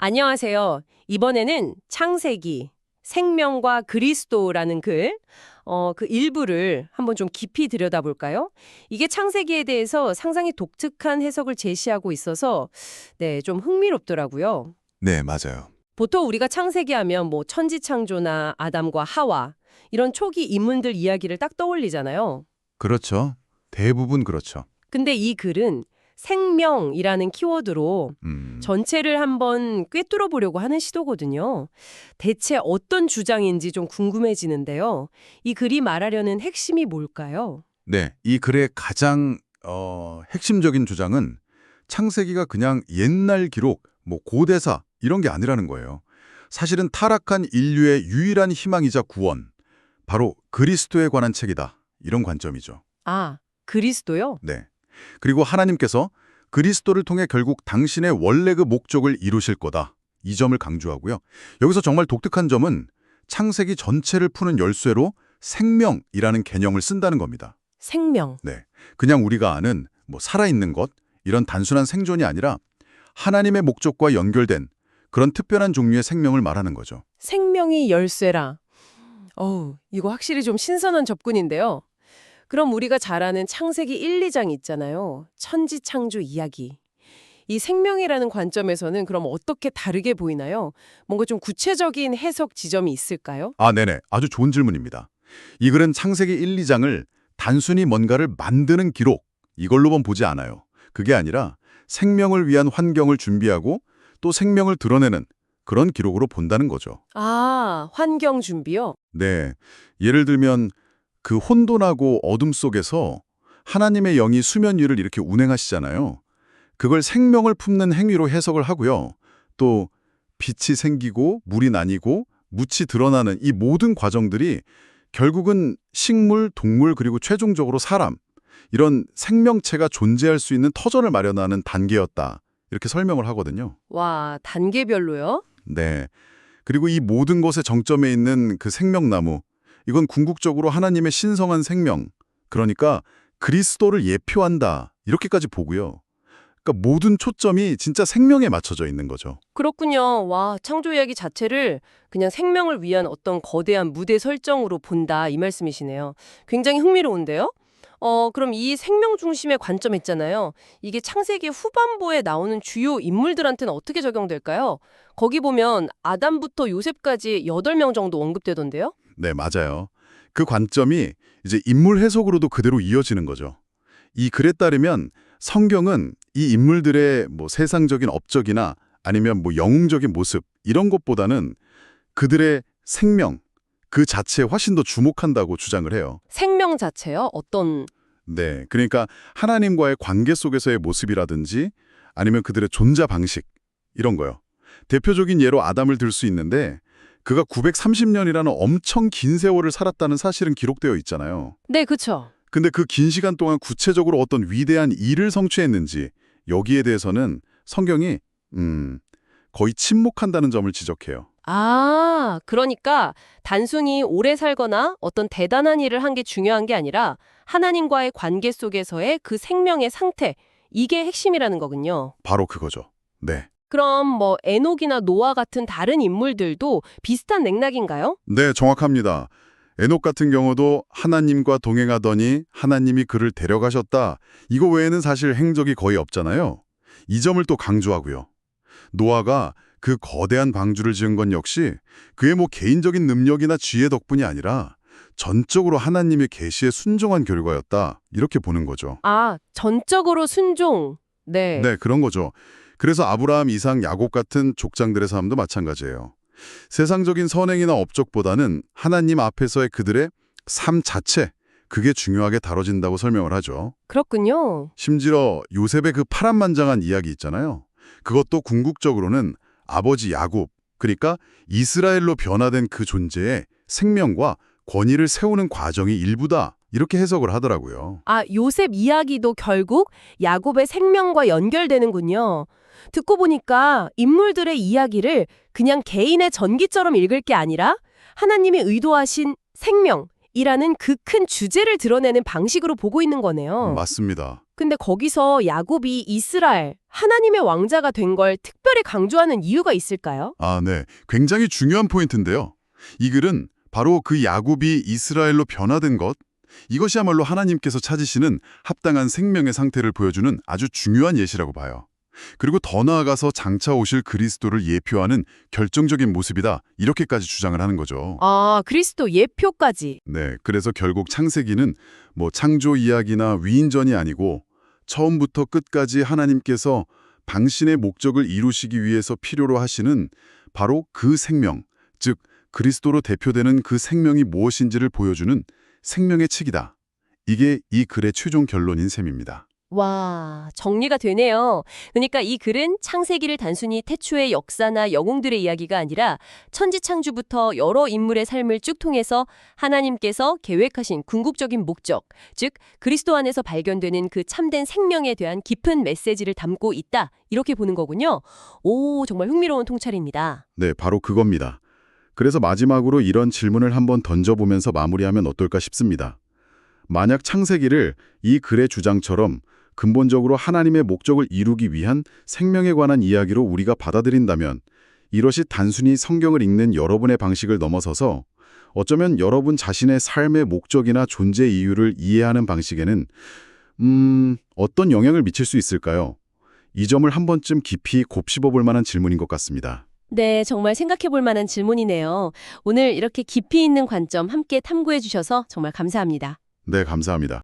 안녕하세요. 이번에는 창세기, 생명과 그리스도라는 그 일부를 한번 좀 깊이 들여다볼까요? 이게 창세기에 대해서 상당히 독특한 해석을 제시하고 있어서 네, 좀 흥미롭더라고요. 네, 맞아요. 보통 우리가 창세기 하면 뭐 천지창조나 아담과 하와 이런 초기 인물들 이야기를 딱 떠올리잖아요. 그렇죠. 대부분 그렇죠. 근데 이 글은 생명이라는 키워드로 전체를 한번 꿰뚫어 보려고 하는 시도거든요. 대체 어떤 주장인지 좀 궁금해지는데요. 이 글이 말하려는 핵심이 뭘까요? 네, 이 글의 가장 핵심적인 주장은 창세기가 그냥 옛날 기록, 뭐 고대사 이런 게 아니라는 거예요. 사실은 타락한 인류의 유일한 희망이자 구원, 바로 그리스도에 관한 책이다. 이런 관점이죠. 아, 그리스도요? 네. 그리고 하나님께서 그리스도를 통해 결국 당신의 원래 그 목적을 이루실 거다. 이 점을 강조하고요. 여기서 정말 독특한 점은 창세기 전체를 푸는 열쇠로 생명이라는 개념을 쓴다는 겁니다. 생명. 네. 그냥 우리가 아는 뭐 살아있는 것, 이런 단순한 생존이 아니라 하나님의 목적과 연결된 그런 특별한 종류의 생명을 말하는 거죠. 생명이 열쇠라. 이거 확실히 좀 신선한 접근인데요. 그럼 우리가 잘 아는 창세기 1, 2장 있잖아요. 천지창조 이야기. 이 생명이라는 관점에서는 그럼 어떻게 다르게 보이나요? 뭔가 좀 구체적인 해석 지점이 있을까요? 아, 네네. 아주 좋은 질문입니다. 이 글은 창세기 1, 2장을 단순히 뭔가를 만드는 기록, 이걸로만 보지 않아요. 그게 아니라 생명을 위한 환경을 준비하고 또 생명을 드러내는 그런 기록으로 본다는 거죠. 아, 환경 준비요? 네. 예를 들면 그 혼돈하고 어둠 속에서 하나님의 영이 수면 위를 이렇게 운행하시잖아요. 그걸 생명을 품는 행위로 해석을 하고요. 또 빛이 생기고 물이 나뉘고 묻이 드러나는 이 모든 과정들이 결국은 식물, 동물 그리고 최종적으로 사람 이런 생명체가 존재할 수 있는 터전을 마련하는 단계였다. 이렇게 설명을 하거든요. 와, 단계별로요? 네. 그리고 이 모든 것의 정점에 있는 그 생명나무, 이건 궁극적으로 하나님의 신성한 생명, 그러니까 그리스도를 예표한다. 이렇게까지 보고요. 그러니까 모든 초점이 진짜 생명에 맞춰져 있는 거죠. 그렇군요. 와, 창조 이야기 자체를 그냥 생명을 위한 어떤 거대한 무대 설정으로 본다 이 말씀이시네요. 굉장히 흥미로운데요? 그럼 이 생명 중심의 관점 있잖아요. 이게 창세기 후반부에 나오는 주요 인물들한테는 어떻게 적용될까요? 거기 보면 아담부터 요셉까지 8명 정도 언급되던데요? 네, 맞아요. 그 관점이 이제 인물 해석으로도 그대로 이어지는 거죠. 이 글에 따르면 성경은 이 인물들의 뭐 세상적인 업적이나 아니면 뭐 영웅적인 모습 이런 것보다는 그들의 생명 그 자체에 훨씬 더 주목한다고 주장을 해요. 생명 자체요? 어떤 네, 그러니까 하나님과의 관계 속에서의 모습이라든지 아니면 그들의 존재 방식 이런 거요. 대표적인 예로 아담을 들 수 있는데 그가 930년이라는 엄청 긴 세월을 살았다는 사실은 기록되어 있잖아요. 네, 그쵸. 근데 그 긴 시간 동안 구체적으로 어떤 위대한 일을 성취했는지 여기에 대해서는 성경이 거의 침묵한다는 점을 지적해요. 아, 그러니까 단순히 오래 살거나 어떤 대단한 일을 한 게 중요한 게 아니라 하나님과의 관계 속에서의 그 생명의 상태, 이게 핵심이라는 거군요. 바로 그거죠. 네. 그럼 뭐 에녹이나 노아 같은 다른 인물들도 비슷한 맥락인가요? 네, 정확합니다. 에녹 같은 경우도 하나님과 동행하더니 하나님이 그를 데려가셨다. 이거 외에는 사실 행적이 거의 없잖아요. 이 점을 또 강조하고요. 노아가 그 거대한 방주를 지은 건 역시 그의 뭐 개인적인 능력이나 지혜 덕분이 아니라 전적으로 하나님의 계시에 순종한 결과였다. 이렇게 보는 거죠. 아, 전적으로 순종. 네. 네, 그런 거죠. 그래서 아브라함, 이삭, 야곱 같은 족장들의 삶도 마찬가지예요. 세상적인 선행이나 업적보다는 하나님 앞에서의 그들의 삶 자체, 그게 중요하게 다뤄진다고 설명을 하죠. 그렇군요. 심지어 요셉의 그 파란만장한 이야기 있잖아요. 그것도 궁극적으로는 아버지 야곱, 그러니까 이스라엘로 변화된 그 존재의 생명과 권위를 세우는 과정이 일부다. 이렇게 해석을 하더라고요. 아, 요셉 이야기도 결국 야곱의 생명과 연결되는군요. 듣고 보니까 인물들의 이야기를 그냥 개인의 전기처럼 읽을 게 아니라 하나님이 의도하신 생명, 이라는 그 큰 주제를 드러내는 방식으로 보고 있는 거네요. 맞습니다. 근데 거기서 야곱이 이스라엘, 하나님의 왕자가 된 걸 특별히 강조하는 이유가 있을까요? 아, 네. 굉장히 중요한 포인트인데요. 이 글은 바로 그 야곱이 이스라엘로 변화된 것, 이것이야말로 하나님께서 찾으시는 합당한 생명의 상태를 보여주는 아주 중요한 예시라고 봐요. 그리고 더 나아가서 장차 오실 그리스도를 예표하는 결정적인 모습이다, 이렇게까지 주장을 하는 거죠. 아, 그리스도 예표까지. 네, 그래서 결국 창세기는 뭐 창조 이야기나 위인전이 아니고 처음부터 끝까지 하나님께서 당신의 목적을 이루시기 위해서 필요로 하시는 바로 그 생명, 즉 그리스도로 대표되는 그 생명이 무엇인지를 보여주는 생명의 책이다. 이게 이 글의 최종 결론인 셈입니다. 와, 정리가 되네요. 그러니까 이 글은 창세기를 단순히 태초의 역사나 영웅들의 이야기가 아니라 천지창조부터 여러 인물의 삶을 쭉 통해서 하나님께서 계획하신 궁극적인 목적, 즉 그리스도 안에서 발견되는 그 참된 생명에 대한 깊은 메시지를 담고 있다. 이렇게 보는 거군요. 오, 정말 흥미로운 통찰입니다. 네, 바로 그겁니다. 그래서 마지막으로 이런 질문을 한번 던져보면서 마무리하면 어떨까 싶습니다. 만약 창세기를 이 글의 주장처럼 근본적으로 하나님의 목적을 이루기 위한 생명에 관한 이야기로 우리가 받아들인다면 이것이 단순히 성경을 읽는 여러분의 방식을 넘어서서 어쩌면 여러분 자신의 삶의 목적이나 존재 이유를 이해하는 방식에는 어떤 영향을 미칠 수 있을까요? 이 점을 한 번쯤 깊이 곱씹어 볼 만한 질문인 것 같습니다. 네, 정말 생각해 볼 만한 질문이네요. 오늘 이렇게 깊이 있는 관점 함께 탐구해 주셔서 정말 감사합니다. 네, 감사합니다.